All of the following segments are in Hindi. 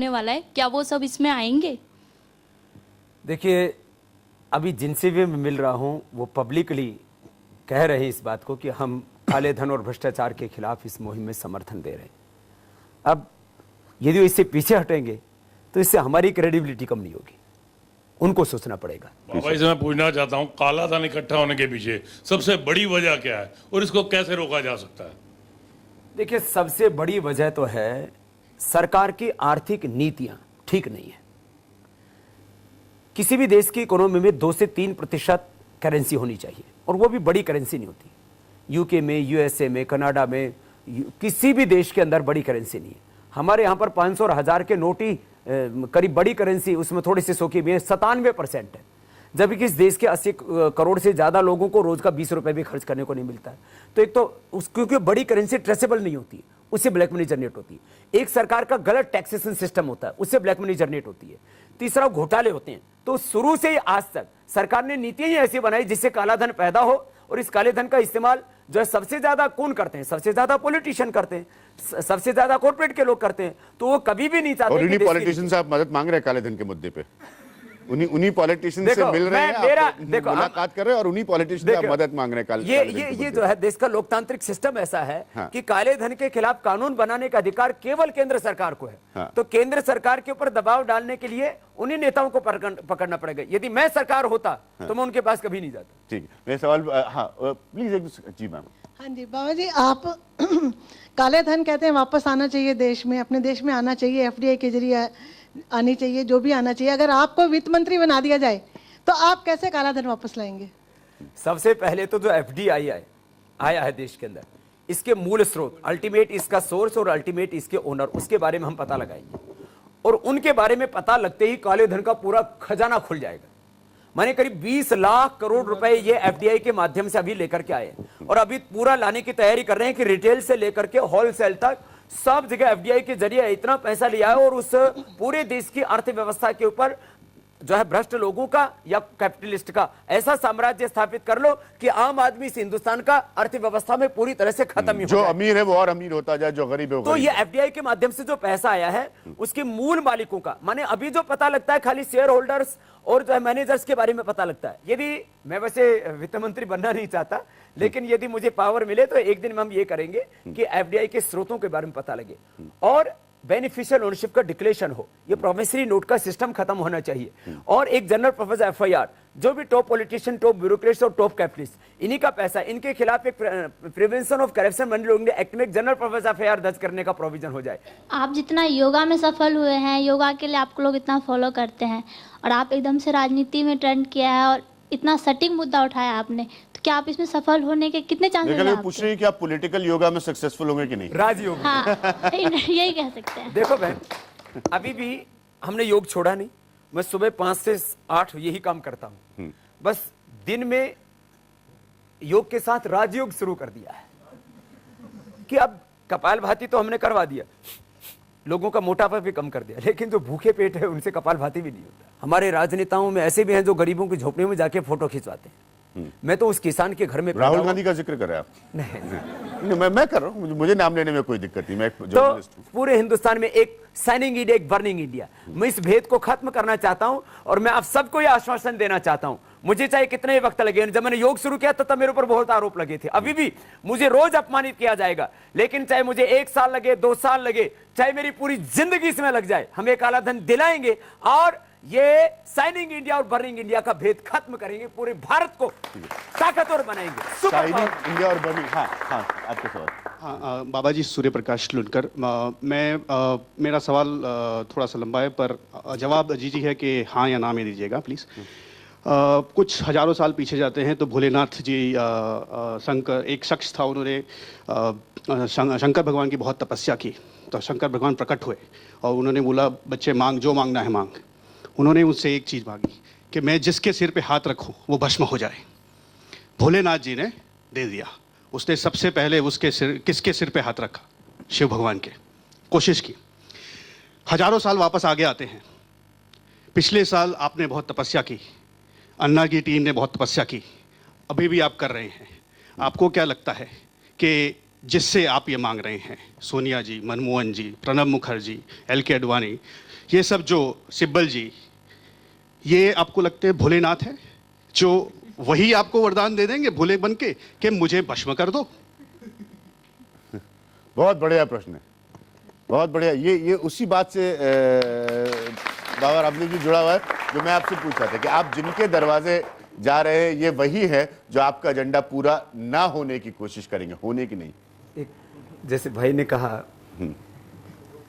वाला है, क्या वो सब इसमें आएंगे? देखिए, अभी जिनसे भी मैं मिल रहा हूं वो पब्लिकली कह रहे हैं इस बात को कि हम काले धन और भ्रष्टाचार के खिलाफ इस मुहिम में समर्थन दे रहे हैं। अब यदि वो इससे पीछे हटेंगे तो इससे हमारी क्रेडिबिलिटी कम नहीं होगी, उनको सोचना पड़ेगा। बाबा जी, मैं पूछना चाहता हूं, काला धन इकट्ठा होने के पीछे सबसे बड़ी वजह क्या है और इसको कैसे रोका जा सकता है? देखिए, सबसे बड़ी वजह तो है सरकार की आर्थिक नीतियां ठीक नहीं है। किसी भी देश की इकोनॉमी में 2 से 3% करेंसी होनी चाहिए, और वो भी बड़ी करेंसी नहीं होती। यूके में, यूएसए में, कनाडा में, किसी भी देश के अंदर बड़ी करेंसी नहीं है। हमारे यहाँ पर 500 और 1000 के नोट ही करीब बड़ी करेंसी, उसमें थोड़ी सी सौ की भी है, 97% है। जबकि किस देश के 80 करोड़ से ज्यादा लोगों को रोज का 20 रुपए भी खर्च करने को नहीं मिलता है। तो एक तो क्योंकि बड़ी करेंसी ट्रेसेबल नहीं होती, उससे ब्लैक मनी जनरेट होती है। एक सरकार का गलत टैक्सेशन सिस्टम होता है, उससे ब्लैक मनी जनरेट होती है। तीसरा, घोटाले होते हैं। तो शुरू से ही आज तक सरकार ने नीतियां ही ऐसी बनाई जिससे काला धन पैदा हो, और इस काले धन का इस्तेमाल जो है सबसे ज्यादा कौन करते हैं? सबसे ज्यादा पॉलिटिशियन करते हैं, सबसे ज्यादा कॉर्पोरेट के लोग करते हैं। तो वो कभी भी नहीं चाहते। और उन्हीं पॉलिटिशियन से आप मदद मांग रहे हैं काले धन के मुद्दे पे? उन्हीं पॉलिटिशियन से मिल रहे हैं, मुलाकात कर रहे हैं और उन्हीं पॉलिटिशियन से आप मदद मांग रहे हैं? ये जो है देश का लोकतांत्रिक सिस्टम ऐसा है कि काले धन के खिलाफ कानून बनाने का अधिकार केवल केंद्र सरकार को है। तो केंद्र सरकार के ऊपर दबाव डालने के लिए उन्हीं नेताओं को पकड़ना पड़ेगा। यदि मैं सरकार होता तो मैं उनके पास कभी नहीं जाता। ठीक है, मेरा सवाल, हाँ प्लीज। Ji ma'am. हाँ जी बाबा जी, आप काले धन कहते हैं वापस आना चाहिए देश में, अपने देश में आना चाहिए, एफडीआई के जरिए आनी चाहिए, जो भी आना चाहिए। अगर आपको वित्त मंत्री बना दिया जाए तो आप कैसे काला धन वापस लाएंगे? सबसे पहले तो जो एफडीआई आया है देश के अंदर, इसके मूल स्रोत, अल्टीमेट इसका सोर्स और अल्टीमेट इसके ओनर, उसके बारे में हम पता लगाएंगे। और उनके बारे में पता लगते ही काले धन का पूरा खजाना खुल जाएगा। माने करीब 20 लाख करोड़ रुपए ये एफडीआई के माध्यम से अभी लेकर के आए, और अभी पूरा लाने की तैयारी कर रहे हैं कि रिटेल से लेकर के होलसेल तक सब जगह एफडीआई के जरिए इतना पैसा लिया है, और उस पूरे देश की अर्थव्यवस्था के ऊपर जो है भ्रष्ट लोगों का या कैपिटलिस्ट का ऐसा साम्राज्य स्थापित कर लो कि आम आदमी इस हिंदुस्तान का अर्थव्यवस्था में पूरी तरह से खत्म ही हो जो जाए। अमीर है वो और अमीर होता जाए, जो गरीब है वो तो ये एफडीआई के माध्यम से जो पैसा आया है उसके मूल मालिकों का, माने अभी जो पता लगता है खाली शेयर होल्डर्स और जो है मैनेजर्स के बारे में पता लगता है। यदि मैं वैसे वित्त मंत्री बनना नहीं चाहता, लेकिन यदि मुझे पावर मिले तो एक दिन में हम ये करेंगे कि एफडीआई के स्रोतों के बारे में पता लगे और बेनिफिशियल ओनरशिप का डिक्लेरेशन हो। ये प्रोमिसरी नोट का सिस्टम खत्म होना चाहिए, और एक जनरल पर्पस एफआईआर, जो भी टॉप पॉलिटिशियन, टॉप ब्यूरोक्रेट्स और टॉप कैपिटलिस्ट, इन्हीं का पैसा, इनके खिलाफ एक prevention of corruption money laundering act में एक जनरल पर्पस एफआईआर दर्ज करने का प्रोविजन हो जाए। आप जितना योगा में सफल हुए हैं, योगा के लिए आपको लोग इतना फॉलो करते हैं, और आप एकदम से राजनीति में ट्रेंड किया है और इतना सटीक मुद्दा उठाया आपने, तो क्या आप इसमें सफल होने के कितने चांसेस हैं? पूछ रही है कि आप पॉलिटिकल योगा में सक्सेसफुल होंगे कि नहीं? राजयोग। हाँ, यही कह सकते हैं। देखो बहन, अभी भी हमने योग छोड़ा नहीं। मैं सुबह 5 से 8 यही काम करता हूँ। बस दिन में योग के साथ राजयोग शुरू कर दिया है कि अब कपालभाति तो हमने करवा दिया, लोगों का मोटापा भी कम कर दिया, लेकिन जो भूखे पेट है उनसे कपालभाति भी नहीं होता। हमारे राजनेताओं में ऐसे भी हैं जो गरीबों की झोपड़ियों में जाके फोटो खिंचवाते हैं। मैं तो उस किसान के घर में, राहुल गांधी का जिक्र कर रहे हैं आप? नहीं, मैं कर रहा हूँ, मुझे नाम लेने में कोई दिक्कत नहीं। मैं तो पूरे हिंदुस्तान में एक शाइनिंग इंडिया, एक बर्निंग इंडिया, मैं इस भेद को खत्म करना चाहता हूं, और मैं आप सबको यह आश्वासन देना चाहता हूं। मुझे चाहे कितने वक्त लगे, जब मैंने योग शुरू किया था तब मेरे ऊपर बहुत आरोप लगे थे, अभी भी मुझे रोज अपमानित किया जाएगा, लेकिन चाहे मुझे 1 साल लगे, 2 साल लगे, चाहे मेरी पूरी जिंदगी इसमें लग जाए, हम ये काला धन दिलाएंगे और ये शाइनिंग इंडिया और बर्निंग इंडिया का भेद खत्म करेंगे, पूरे भारत को ताकतवर बनाएंगे। शाइनिंग इंडिया और बर्निंग। हाँ, आपके सवाल। हाँ, बाबा जी, सूर्य प्रकाश लुनकर। मेरा सवाल थोड़ा सा लंबा है, पर जवाब जी है कि हाँ या ना में दीजिएगा प्लीज़। कुछ हजारों साल पीछे जाते हैं तो भोलेनाथ जी, शंकर एक शख्स था, उन्होंने शंकर भगवान की बहुत तपस्या की, तो शंकर भगवान प्रकट हुए और उन्होंने बोला, बच्चे मांग, जो मांगना है मांग। उन्होंने उससे एक चीज़ मांगी कि मैं जिसके सिर पे हाथ रखूं वो भस्म हो जाए। भोलेनाथ जी ने दे दिया। उसने सबसे पहले किसके सिर पे हाथ रखा? शिव भगवान के। कोशिश की, हजारों साल वापस आगे आते हैं। पिछले साल आपने बहुत तपस्या की, अन्ना की टीम ने बहुत तपस्या की, अभी भी आप कर रहे हैं। आपको क्या लगता है कि जिससे आप ये मांग रहे हैं, सोनिया जी, मनमोहन जी, प्रणब मुखर्जी, एल.के. आडवाणी, ये सब जो सिब्बल जी, ये आपको लगते हैं भोलेनाथ हैं जो वही आपको वरदान दे देंगे भोले बन के कि मुझे भस्म कर दो? बहुत बढ़िया प्रश्न है, बहुत बढ़िया। ये उसी बात से बाबा रामदेव जी जुड़ा हुआ है जो मैं आपसे पूछ रहा था कि आप जिनके दरवाजे जा रहे हैं ये वही है जो आपका एजेंडा पूरा ना होने की कोशिश करेंगे, होने की नहीं। एक जैसे भाई ने कहा,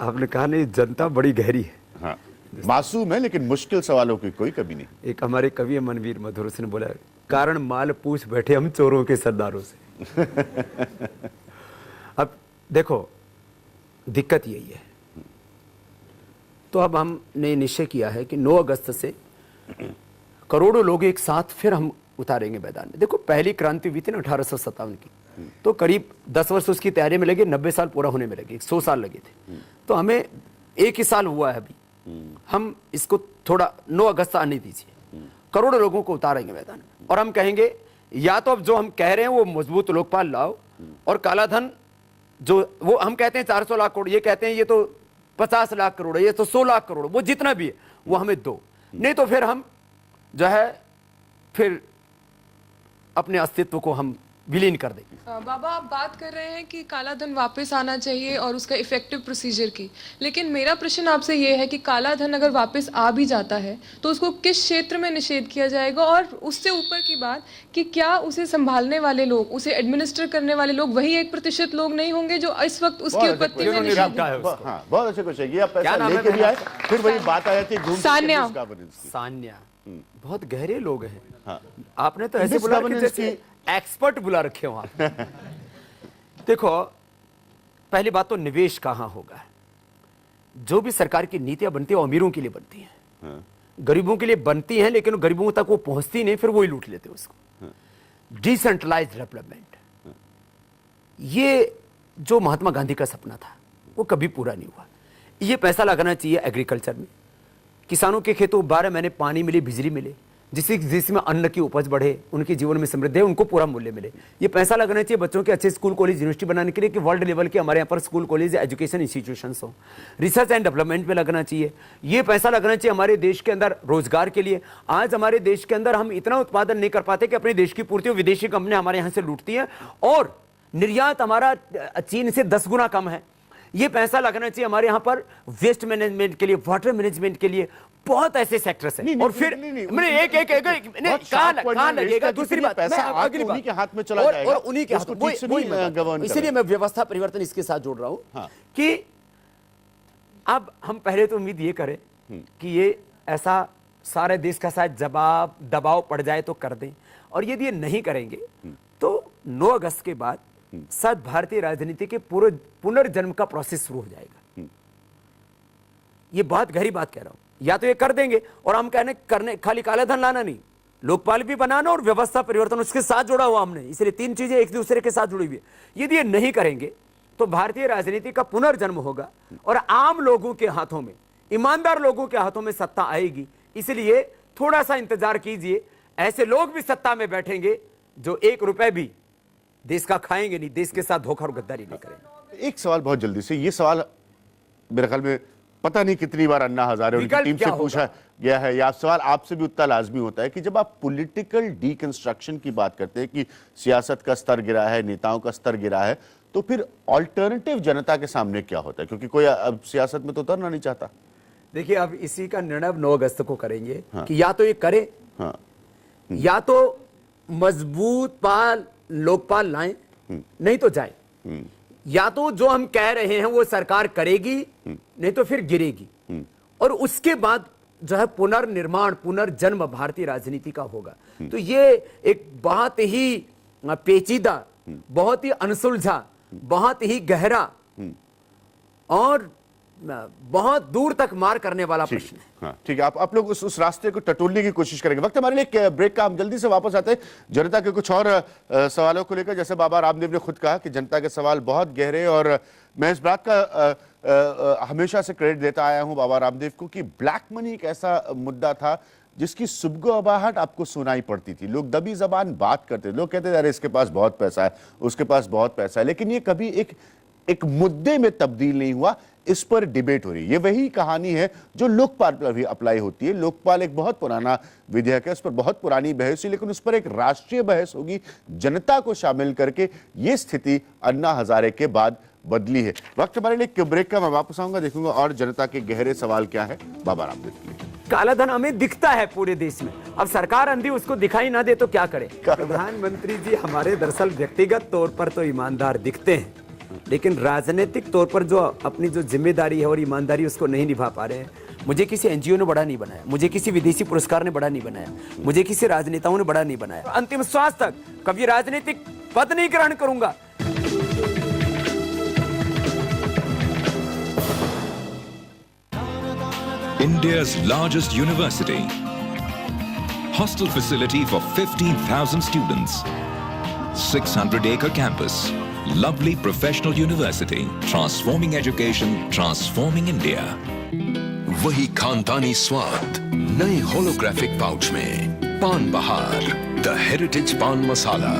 आपने कहा नहीं, जनता बड़ी गहरी है। हाँ, मासूम है लेकिन मुश्किल सवालों की कोई कभी नहीं। एक हमारे कवि मनवीर मधुर ने बोला, कारण माल पूछ बैठे हम चोरों के सरदारों से। अब देखो, दिक्कत यही है। तो अब हमने निश्चय किया है कि 9 अगस्त से करोड़ों लोग एक साथ फिर हम उतारेंगे मैदान में। देखो, पहली क्रांति हुई थी ना 1857 की, तो करीब 10 वर्ष उसकी तैयारी में लगे, 90 साल पूरा होने में लगे, 100 साल लगे थे। तो हमें 1 ही साल हुआ है अभी, हम इसको थोड़ा 9 अगस्त आने दीजिए, करोड़ों लोगों को उतारेंगे मैदान में। और हम कहेंगे या तो अब जो हम कह रहे हैं वो मजबूत लोकपाल लाओ, और काला धन जो वो हम कहते हैं 400 लाख करोड़, ये कहते हैं ये तो 50 लाख करोड़ है, ये तो 100 लाख करोड़, वो जितना भी है वो हमें दो, नहीं तो फिर हम जो है फिर अपने अस्तित्व को हम विलीन कर देंगे। बाबा, आप बात कर रहे हैं कि काला धन वापस आना चाहिए और उसका इफेक्टिव प्रोसीजर की, लेकिन मेरा प्रश्न आपसे ये है कि काला धन अगर वापस आ भी जाता है तो उसको किस क्षेत्र में निषेध किया जाएगा, और उससे ऊपर की बात कि क्या उसे संभालने वाले लोग, उसे एडमिनिस्टर करने वाले लोग वही 1% लोग नहीं होंगे जो इस वक्त उसकी उत्पत्ति में निषेध। हाँ, बहुत अच्छे क्वेश्चन। ये आप पैसा लेके भी आए, फिर वही बात आ जाती है सान्या, बहुत गहरे लोग हैं। हाँ। आपने तो ऐसे बुला कि जैसे एक्सपर्ट बुला रखे हो आप। देखो, पहली बात तो निवेश कहां होगा। जो भी सरकार की नीतियां बनती है वो अमीरों के लिए बनती हैं। हाँ। गरीबों के लिए बनती हैं, लेकिन गरीबों तक वो पहुंचती नहीं, फिर वो ही लूट लेते उसको। हाँ। डिसेंट्रलाइज्ड डेवलपमेंट, हाँ। ये जो महात्मा गांधी का सपना था वो कभी पूरा नहीं हुआ। ये पैसा लगाना चाहिए एग्रीकल्चर में, किसानों के खेतों को 12 महीने पानी मिले, बिजली मिले, जिसमें अन्न की उपज बढ़े, उनके जीवन में समृद्धि है, उनको पूरा मूल्य मिले। ये पैसा लगाना चाहिए बच्चों के अच्छे स्कूल कॉलेज यूनिवर्सिटी बनाने के लिए कि वर्ल्ड लेवल के हमारे यहाँ पर स्कूल कॉलेज एजुकेशन इंस्टीट्यूशंस हो। रिसर्च एंड डेवलपमेंट में लगना चाहिए। ये पैसा लगना चाहिए हमारे देश के अंदर रोजगार के लिए। आज हमारे देश के अंदर हम इतना उत्पादन नहीं कर पाते कि अपने देश की पूर्ति विदेशी कंपनियां हमारे यहाँ से लूटती हैं, और निर्यात हमारा चीन से 10 गुना कम है। ये पैसा लगना चाहिए हमारे यहाँ पर वेस्ट मैनेजमेंट के लिए, वाटर मैनेजमेंट के लिए, बहुत ऐसे सेक्टर्स हैं। और फिर मैंने एक कहां लगेगा। दूसरी बात, अगली बात के हाथ में चला जाएगा और उन्हीं के हाथ में, इसीलिए मैं व्यवस्था परिवर्तन इसके साथ जोड़ रहा हूं कि अब हम पहले तो उम्मीद ये करें कि ये ऐसा सारे देश का शायद दबाव पड़ जाए तो कर दें, और यदि ये नहीं करेंगे तो 9 अगस्त के बाद शायद भारतीय राजनीति के पुनर्जन्म का प्रोसेस शुरू हो जाएगा। ये बहुत गहरी बात कह रहा हूं। या तो ये कर देंगे, और हम करने खाली काला धन लाना नहीं, लोकपाल भी बनाना और व्यवस्था परिवर्तन उसके साथ जुड़ा हुआ हमने, इसलिए 3 चीजें एक दूसरे के साथ जुड़ी हुई है। यदि ये नहीं करेंगे तो भारतीय राजनीति का पुनर्जन्म होगा और आम लोगों के हाथों में, ईमानदार लोगों के हाथों में सत्ता आएगी। इसलिए थोड़ा सा इंतजार कीजिए, ऐसे लोग भी सत्ता में बैठेंगे जो 1 रुपए भी देश का खाएंगे नहीं, देश के साथ धोखा और गद्दारी नहीं करेंगे। एक सवाल बहुत जल्दी से, ये सवाल मेरे ख्याल में पता नहीं कितनी बार अन्ना हजारे उनकी टीम से पूछा गया है, या सवाल आपसे भी उतना लाजमी होता है कि जब आप पॉलिटिकल डीकंस्ट्रक्शन की बात करते हैं कि सियासत का स्तर गिरा है, नेताओं का स्तर गिरा है, तो फिर ऑल्टरनेटिव जनता के सामने क्या होता है? क्योंकि कोई अब सियासत में तो उतरना नहीं चाहता। देखिए, अब इसी का निर्णय 9 अगस्त को करेंगे कि या तो ये करे, या तो मजबूत लोकपाल लाएं, नहीं तो जाए। या तो जो हम कह रहे हैं वो सरकार करेगी, नहीं तो फिर गिरेगी, और उसके बाद जो है पुनर्निर्माण, पुनर्जन्म भारतीय राजनीति का होगा। तो ये एक बहुत ही पेचीदा, बहुत ही अनसुलझा, बहुत ही गहरा और बहुत दूर तक मार करने वाला प्रश्न है। हाँ, ठीक है, आप लोग उस रास्ते को टटोलने की कोशिश करेंगे। वक्त हमारे लिए ब्रेक का, हम जल्दी से वापस आते हैं जनता के कुछ और सवालों को लेकर। जैसे बाबा रामदेव ने खुद कहा कि जनता के सवाल बहुत गहरे, और मैं इस बात का हमेशा से क्रेडिट देता आया हूं बाबा रामदेव को कि ब्लैक मनी एक ऐसा मुद्दा था जिसकी सुबगो-अबाहट आपको सुनाई पड़ती थी। लोग दबी जबान बात करते थे, लोग कहते थे अरे इसके पास बहुत पैसा है, उसके पास बहुत पैसा है, लेकिन ये कभी एक मुद्दे में तब्दील नहीं हुआ। इस पर डिबेट हो रही है। ये वही कहानी है जो लोकपाल पर भी अप्लाई होती है। लोकपाल एक बहुत पुराना विधेयक है, उस पर बहुत पुरानी बहस हुई, लेकिन उस पर एक राष्ट्रीय बहस होगी जनता को शामिल करके। ये स्थिति अन्ना हजारे के बाद बदली है। वक्त हमारे लिए एक ब्रेक का, मैं वापस आऊंगा, देखूंगा और जनता के गहरे सवाल क्या है। बाबा रामदेव के लिए काला धन हमें दिखता है पूरे देश में, अब सरकार अंधी उसको दिखाई ना दे तो क्या करे। प्रधानमंत्री जी हमारे दरअसल व्यक्तिगत तौर पर तो ईमानदार दिखते हैं, लेकिन राजनीतिक तौर पर जो अपनी जो जिम्मेदारी है और ईमानदारी उसको नहीं निभा पा रहे हैं। मुझे किसी एनजीओ ने बड़ा नहीं बनाया, मुझे किसी विदेशी पुरस्कार ने बड़ा नहीं बनाया, मुझे किसी राजनेताओं ने बड़ा नहीं बनाया। अंतिम श्वास तक कभी राजनीतिक पद नहीं ग्रहण करूंगा। India's largest university. Hostel facility for 15,000 students. 600-acre campus. Lovely professional university. Transforming education, transforming India. वही खानदानी स्वाद नए होलोग्राफिक पाउच में। पान बहार, द हेरिटेज पान मसाला।